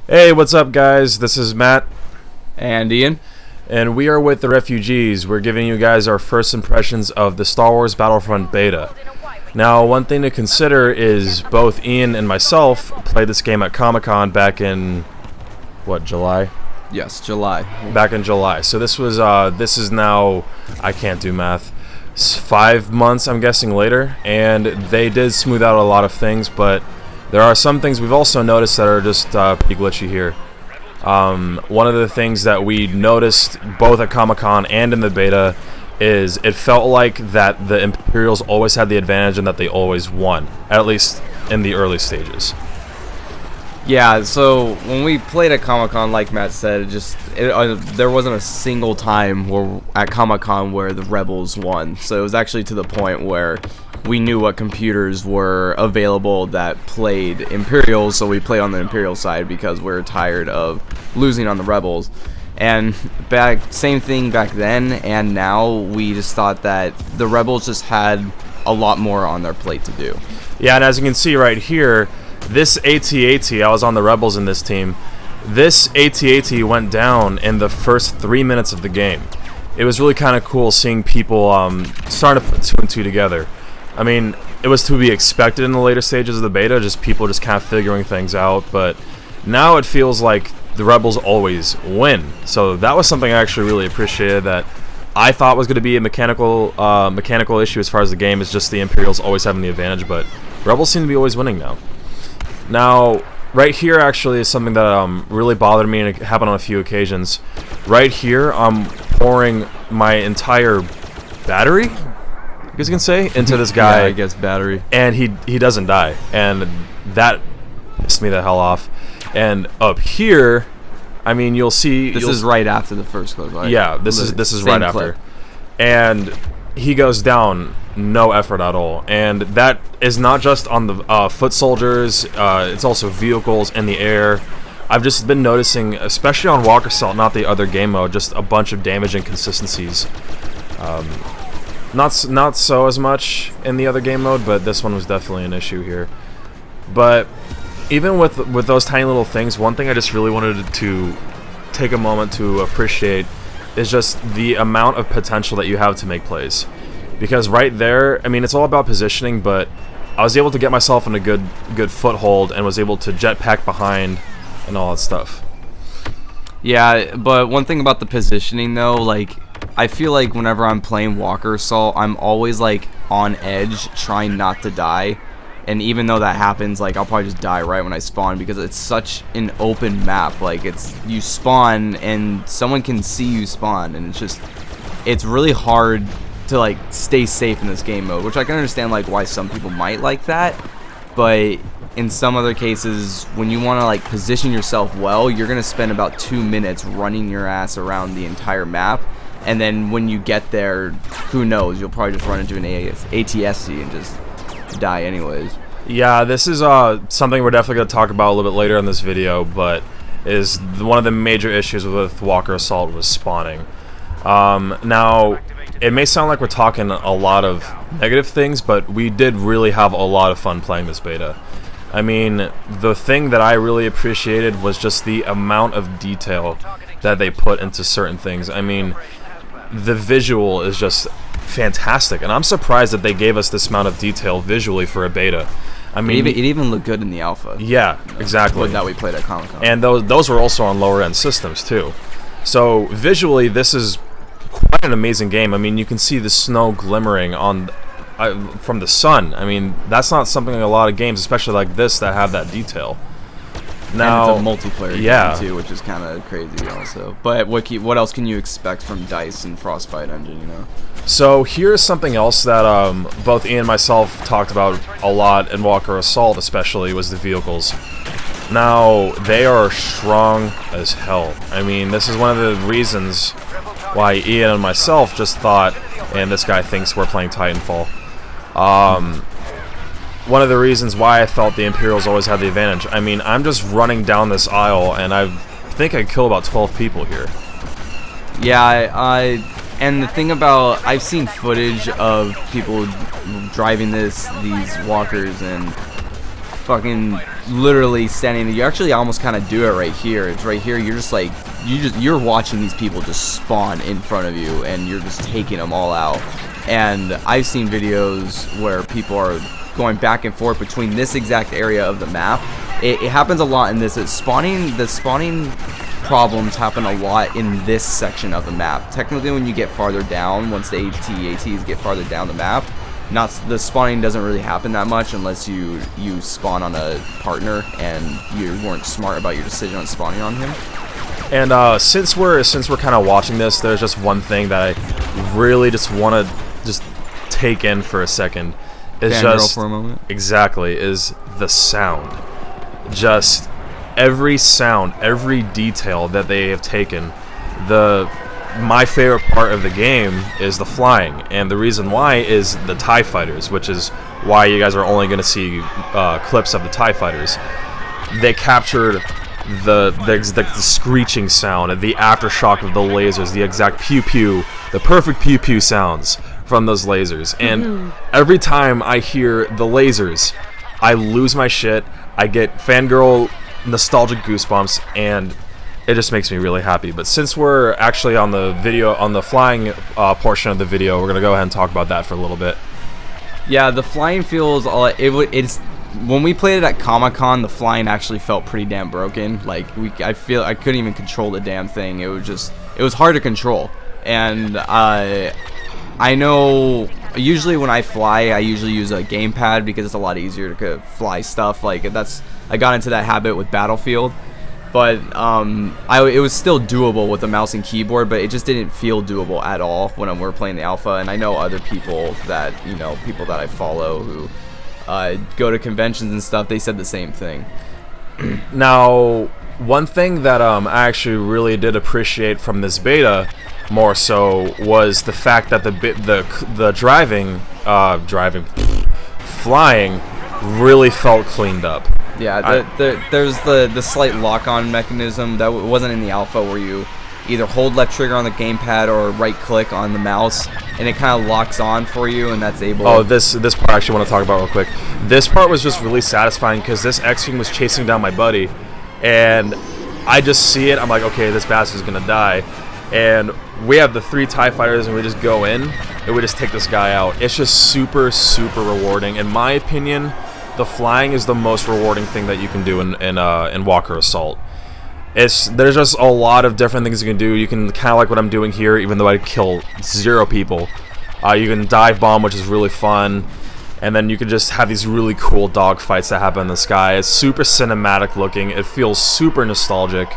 Hey, what's up, guys? This is Matt, And Ian. and we are with the Refugees. We're giving you guys our first impressions of the Star Wars Battlefront beta. Now, one thing to consider is both Ian and myself played this game at Comic-Con back in, July? Yes, July. Back in July. So this is now, I can't do math, 5 months, I'm guessing, later, and they did smooth out a lot of things, but there are some things we've also noticed that are just pretty glitchy here. One of the things that we noticed both at Comic-Con and in the beta is it felt like that the Imperials always had the advantage and that they always won, at least in the early stages. Yeah, so when we played at Comic-Con, like Matt said, there wasn't a single time at Comic-Con where the Rebels won. So it was actually to the point where we knew what computers were available that played Imperials, so we played on the Imperial side because we were tired of losing on the Rebels. And same thing back then and now, we just thought that the Rebels just had a lot more on their plate to do. Yeah, and as you can see right here, this AT-AT, I was on the Rebels in this team, this AT-AT went down in the first 3 minutes of the game. It was really kind of cool seeing people starting to put two and two together. I mean, it was to be expected in the later stages of the beta, just people just kind of figuring things out, but now it feels like the Rebels always win. So that was something I actually really appreciated, that I thought was going to be a mechanical issue as far as the game, is just the Imperials always having the advantage, but Rebels seem to be always winning now. Now, right here actually is something that really bothered me, and it happened on a few occasions. Right here, I'm pouring my entire battery, you guys can say, into this guy. Yeah, I guess battery. And he doesn't die, and that pissed me the hell off. And up here, I mean, you'll see. This is right after the first clip, right? Yeah, this is right after. And he goes down, no effort at all. And that is not just on the foot soldiers, it's also vehicles in the air. I've just been noticing, especially on Walker Assault, not the other game mode, just a bunch of damage inconsistencies. Not so as much in the other game mode, but this one was definitely an issue here. But even with those tiny little things, one thing I just really wanted to take a moment to appreciate is just the amount of potential that you have to make plays. Because right there, I mean, it's all about positioning, but I was able to get myself in a good foothold and was able to jetpack behind and all that stuff. Yeah, but one thing about the positioning though, like, I feel like whenever I'm playing Walker Assault, I'm always like on edge, trying not to die. And even though that happens, like, I'll probably just die right when I spawn, because it's such an open map. Like, you spawn and someone can see you spawn, and it's really hard to like stay safe in this game mode, which I can understand like why some people might like that. But in some other cases, when you want to like position yourself well, you're gonna spend about 2 minutes running your ass around the entire map. And then when you get there, who knows, you'll probably just run into an ATSC and just die anyways. Yeah, this is something we're definitely going to talk about a little bit later in this video, but is one of the major issues with Walker Assault was spawning. Now, it may sound like we're talking a lot of negative things, but we did really have a lot of fun playing this beta. I mean, the thing that I really appreciated was just the amount of detail that they put into certain things. I mean, the visual is just fantastic, and I'm surprised that they gave us this amount of detail visually for a beta. I mean, it even looked good in the alpha. Yeah, exactly. That we played at Comic-Con. And those were also on lower end systems too. So visually, this is quite an amazing game. I mean, you can see the snow glimmering on from the sun. I mean, that's not something like a lot of games, especially like this, that have that detail. Now, and it's a multiplayer game too, which is kind of crazy also. But what else can you expect from DICE and Frostbite Engine, you know? So here's something else that both Ian and myself talked about a lot in Walker Assault, especially, was the vehicles. Now, they are strong as hell. I mean, this is one of the reasons why Ian and myself just thought, and this guy thinks we're playing Titanfall. One of the reasons why I felt the Imperials always had the advantage. I mean, I'm just running down this aisle, and I think I kill about 12 people here. Yeah, and the thing about, I've seen footage of people driving these walkers, and fucking literally standing there. You actually almost kind of do it right here. It's right here. You're just like, you're watching these people just spawn in front of you, and you're just taking them all out. And I've seen videos where people are going back and forth between this exact area of the map. It happens a lot in this. The spawning problems happen a lot in this section of the map. Technically, when you get farther down, once the AT-ATs get farther down the map, the spawning doesn't really happen that much unless you spawn on a partner and you weren't smart about your decision on spawning on him. And since we're kind of watching this, there's just one thing that I really just want to just take in for a second. Is just for a moment. Exactly, is the sound. Just every sound, every detail that they have taken. My favorite part of the game is the flying, and the reason why is the TIE fighters, which is why you guys are only going to see clips of the TIE fighters. They captured the screeching sound, the aftershock of the lasers, the exact pew pew, the perfect pew pew sounds from those lasers. And every time I hear the lasers, I lose my shit. I get fangirl nostalgic goosebumps, and it just makes me really happy. But since we're actually on the video, on the flying portion of the video, we're gonna go ahead and talk about that for a little bit. Yeah, the flying feels it's when we played it at Comic-Con, the flying actually felt pretty damn broken. Like I couldn't even control the damn thing. It was hard to control. And I know usually when I fly, I usually use a gamepad because it's a lot easier to fly stuff. Like I got into that habit with Battlefield. But it was still doable with the mouse and keyboard, but it just didn't feel doable at all when we were playing the alpha. And I know other people that I follow who go to conventions and stuff, they said the same thing. Now, one thing that I actually really did appreciate from this beta, more so, was the fact that the flying really felt cleaned up. Yeah, there's the slight lock-on mechanism that wasn't in the alpha, where you either hold left trigger on the gamepad or right click on the mouse, and it kind of locks on for you, and that's able. Oh, this part I actually want to talk about real quick. This part was just really satisfying because this X-Wing was chasing down my buddy, and I just see it. I'm like, okay, this bastard's gonna die, and we have the 3 TIE fighters, and we just go in and we just take this guy out. It's just super, super rewarding. In my opinion, the flying is the most rewarding thing that you can do in Walker Assault. There's just a lot of different things you can do. You can kind of like what I'm doing here, even though I kill 0 people. You can dive bomb, which is really fun, and then you can just have these really cool dogfights that happen in the sky. It's super cinematic looking. It feels super nostalgic,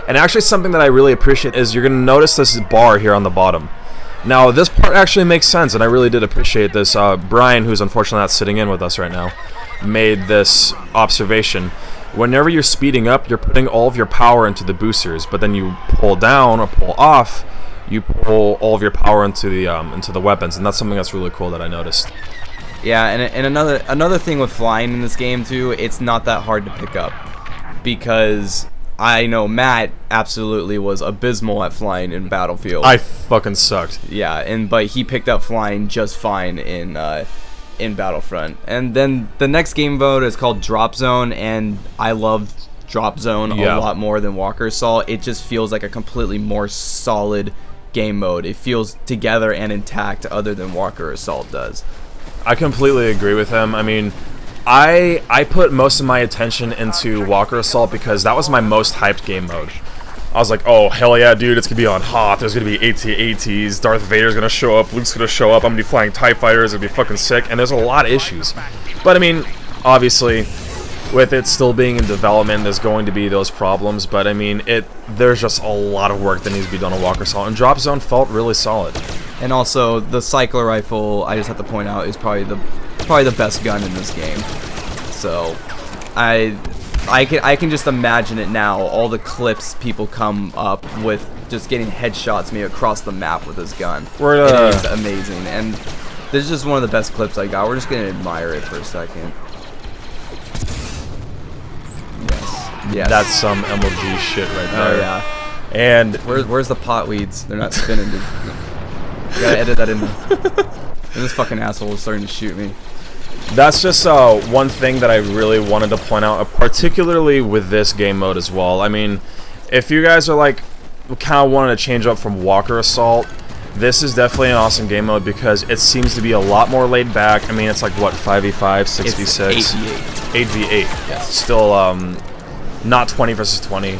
and actually something that I really appreciate is you're gonna notice this bar here on the bottom. Now this part actually makes sense, and I really did appreciate this. Brian, who's unfortunately not sitting in with us right now, made this observation. Whenever you're speeding up, you're putting all of your power into the boosters, but then you pull down or pull off, you pull all of your power into the weapons, and that's something that's really cool that I noticed. Yeah, and another thing with flying in this game too, it's not that hard to pick up, because I know Matt absolutely was abysmal at flying in Battlefield. I fucking sucked. Yeah, but he picked up flying just fine in Battlefront. And then the next game mode is called Drop Zone, and I loved Drop Zone a lot more than Walker Assault. It just feels like a completely more solid game mode. It feels together and intact other than Walker Assault does. I completely agree with him. I mean, I put most of my attention into Walker Assault because that was my most hyped game mode. I was like, oh, hell yeah, dude, it's going to be on Hoth, there's going to be AT-ATs, Darth Vader's going to show up, Luke's going to show up, I'm going to be flying TIE fighters, it's going to be fucking sick, and there's a lot of issues. But, I mean, obviously, with it still being in development, there's going to be those problems, but, I mean, there's just a lot of work that needs to be done on Walker Assault, and Drop Zone felt really solid. And also, the cycler rifle, I just have to point out, is probably the best gun in this game. So, I can just imagine it now, all the clips people come up with just getting headshots me across the map with this gun. It is amazing, and this is just one of the best clips I got. We're just going to admire it for a second. Yes. That's some MLG shit right there. Oh, yeah. And where's the pot weeds? They're not spinning, dude. You gotta edit that in there. And this fucking asshole is starting to shoot me. That's just one thing that I really wanted to point out, particularly with this game mode as well. I mean, if you guys are like kind of wanting to change up from Walker Assault, this is definitely an awesome game mode because it seems to be a lot more laid back. I mean, it's like what, 5v5, 6v6, 8v8. Yes. Still not 20 versus 20.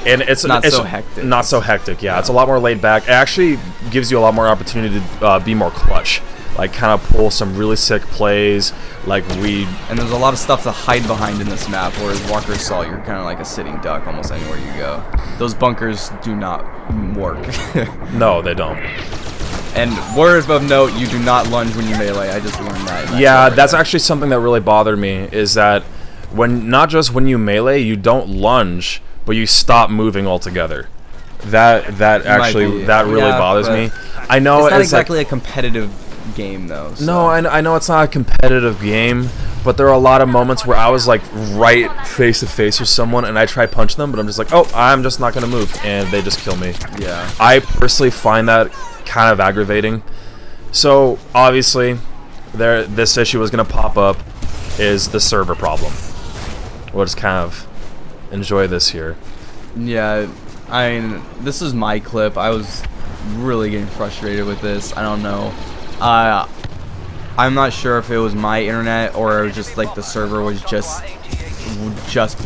And it's so hectic. Not so hectic, yeah. It's a lot more laid back. It actually gives you a lot more opportunity to be more clutch. Like, kind of pull some really sick plays, And there's a lot of stuff to hide behind in this map, whereas Walker Assault, you're kind of like a sitting duck almost anywhere you go. Those bunkers do not work. No, they don't. And word of note, you do not lunge when you melee. I just learned that. Yeah, that's actually something that really bothered me, is that not just when you melee, you don't lunge, but you stop moving altogether. That really bothers me. I know it's not exactly a competitive game though. So. No, I know it's not a competitive game, but there are a lot of moments where I was like right face to face with someone and I try to punch them, but I'm just like, oh, I'm just not gonna move, and they just kill me. Yeah. I personally find that kind of aggravating. So obviously, this issue is gonna pop up, is the server problem. We'll just kind of enjoy this here. Yeah, I mean, this is my clip. I was really getting frustrated with this. I don't know. I'm not sure if it was my internet or it was just like the server was just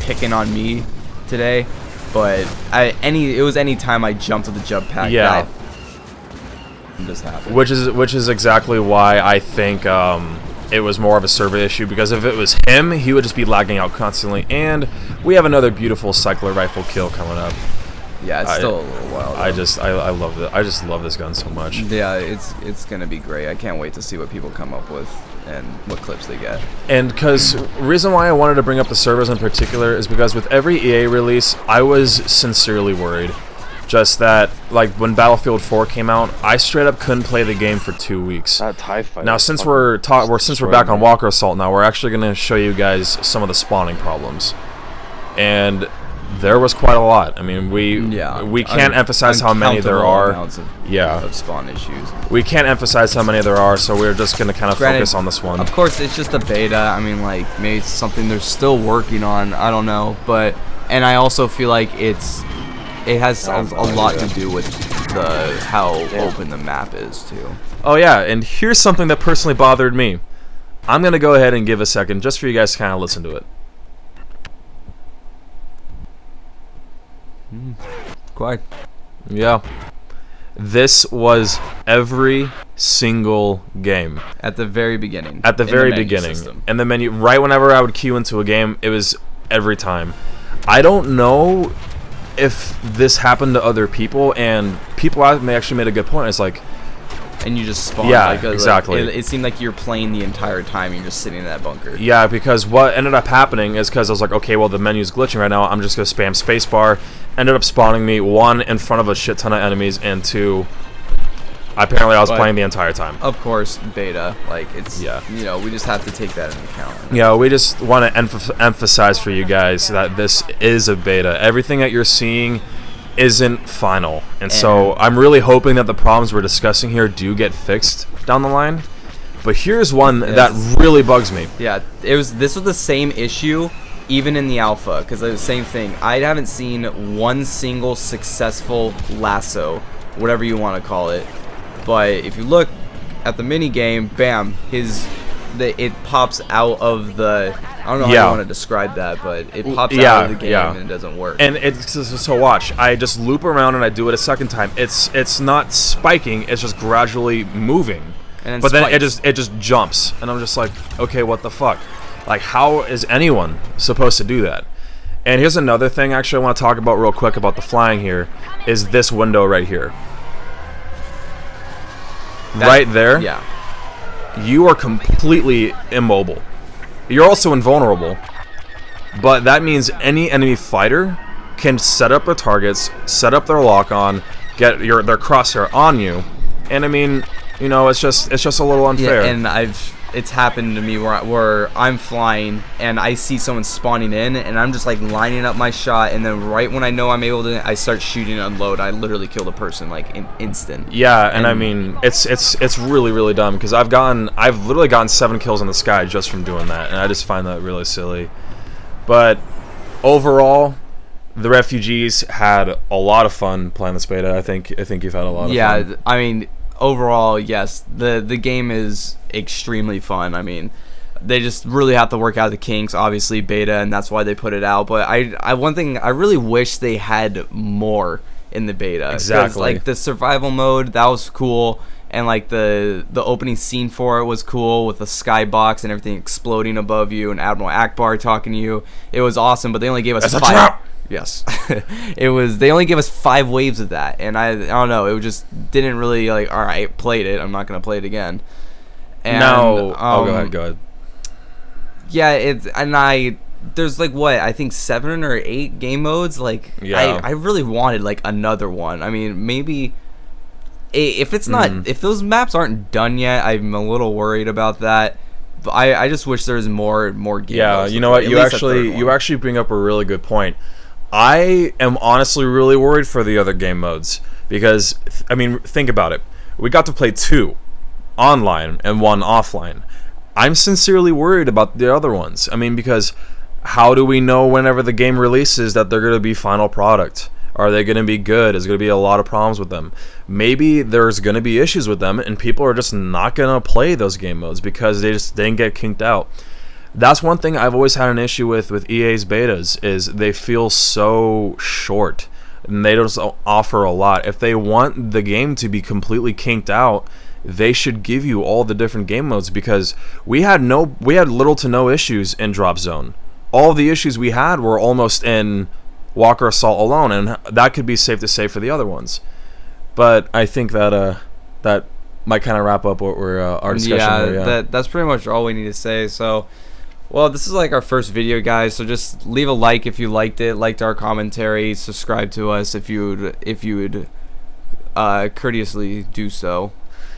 picking on me today. But it was any time I jumped to the jump pack. Yeah. That just happened. Which is exactly why I think it was more of a server issue, because if it was him, he would just be lagging out constantly. And we have another beautiful cycler rifle kill coming up. Yeah, it's still a little while. I love it. I just love this gun so much. Yeah, it's gonna be great. I can't wait to see what people come up with and what clips they get. And because reason why I wanted to bring up the servers in particular is because with every EA release, I was sincerely worried. Just that, like when Battlefield 4 came out, I straight up couldn't play the game for 2 weeks. That TIE fighter. Now, since we're back on Walker Assault, now we're actually gonna show you guys some of the spawning problems, and there was quite a lot. I mean, we can't emphasize how many there are. Of spawn issues. We can't emphasize how many there are, so we're just gonna kind of focus on this one. Of course, it's just a beta. I mean, like maybe it's something they're still working on. I don't know, and I also feel like it has a lot to do with how open the map is too. Oh yeah, and here's something that personally bothered me. I'm gonna go ahead and give a second just for you guys to kind of listen to it. Quite. Yeah. This was every single game. At the very beginning. At the very beginning. And the menu, right whenever I would queue into a game, it was every time. I don't know if this happened to other people, and people actually made a good point. It's like, and you just spawn. Yeah, exactly. It seemed like you're playing the entire time and you're just sitting in that bunker. Yeah, because what ended up happening is because I was like, okay, well, the menu's glitching right now. I'm just going to spam spacebar. Ended up spawning me, 1, in front of a shit ton of enemies, and 2, apparently I was playing the entire time. Of course, beta. Like, it's, we just have to take that into account. Yeah, we just want to emphasize for you guys that this is a beta. Everything that you're seeing isn't final, and so I'm really hoping that the problems we're discussing here do get fixed down the line. But here's one that really bugs me. Yeah, this was the same issue even in the alpha, because it's the same thing. I haven't seen one single successful lasso, whatever you want to call it. But if you look at the mini game, bam, it pops out of the, I don't know how you want to describe that, but it pops out of the game and it doesn't work. And so watch, I just loop around and I do it a second time. It's not spiking, it's just gradually moving. And then it just jumps, and I'm just like, okay, what the fuck? Like, how is anyone supposed to do that? And here's another thing actually I want to talk about real quick about the flying here, is this window right here. Right there. Yeah. You are completely immobile. You're also invulnerable, but that means any enemy fighter can set up their targets, set up their lock-on, get their crosshair on you, and I mean, it's just a little unfair. Yeah, and it's happened to me where I'm flying and I see someone spawning in, and I'm just like lining up my shot, and then right when I know I'm able to, I start shooting and unload. I literally kill the person like in instant. Yeah, and I mean, it's really, really dumb, because I've literally gotten 7 kills in the sky just from doing that, and I just find that really silly. But overall, the Refugees had a lot of fun playing this beta. I think you've had a lot of fun. Yeah, I mean, overall, yes, the game is extremely fun. I mean, they just really have to work out the kinks, obviously beta, and that's why they put it out. But one thing I really wish they had more in the beta. Exactly. Like the survival mode, that was cool, and like the opening scene for it was cool with the skybox and everything exploding above you and Admiral Akbar talking to you. It was awesome, but they only gave us 5. Yes. They only gave us 5 waves of that, and I don't know, it just didn't really like, all right, played it, I'm not going to play it again. And, go ahead. Yeah, there's like what, I think 7 or 8 game modes. Like, yeah. I really wanted like another one. I mean, maybe if it's not, if those maps aren't done yet, I'm a little worried about that. But I just wish there was more game modes. Yeah, you know what, you actually bring up a really good point. I am honestly really worried for the other game modes, because, I mean, think about it. We got to play 2 online and 1 offline. I'm sincerely worried about the other ones. I mean, because how do we know whenever the game releases that they're going to be final product? Are they going to be good? Is going to be a lot of problems with them? Maybe there's going to be issues with them, and people are just not going to play those game modes because they just didn't get kinked out. That's one thing I've always had an issue with EA's betas, is they feel so short and they don't offer a lot. If they want the game to be completely kinked out, they should give you all the different game modes, because we had little to no issues in Drop Zone. All the issues we had were almost in Walker Assault alone, and that could be safe to say for the other ones. But I think that that might kind of wrap up what we're our discussion. Yeah, that's pretty much all we need to say. So, well, this is like our first video, guys, so just leave a like if you liked our commentary, subscribe to us if you would courteously do so.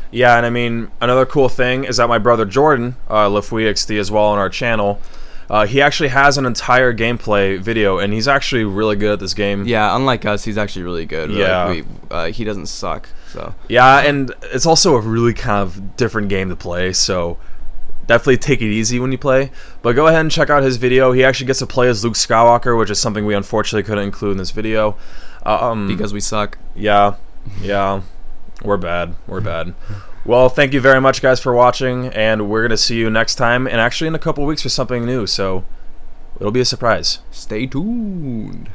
Yeah, and I mean, another cool thing is that my brother Jordan, LeFouixXD as well on our channel, he actually has an entire gameplay video, and he's actually really good at this game. Yeah, unlike us, he's actually really good. Yeah. Like, he doesn't suck, so. Yeah, and it's also a really kind of different game to play, so definitely take it easy when you play. But go ahead and check out his video. He actually gets to play as Luke Skywalker, which is something we unfortunately couldn't include in this video. Because we suck. Yeah. We're bad. Well, thank you very much, guys, for watching, and we're going to see you next time, and actually in a couple weeks for something new, so it'll be a surprise. Stay tuned.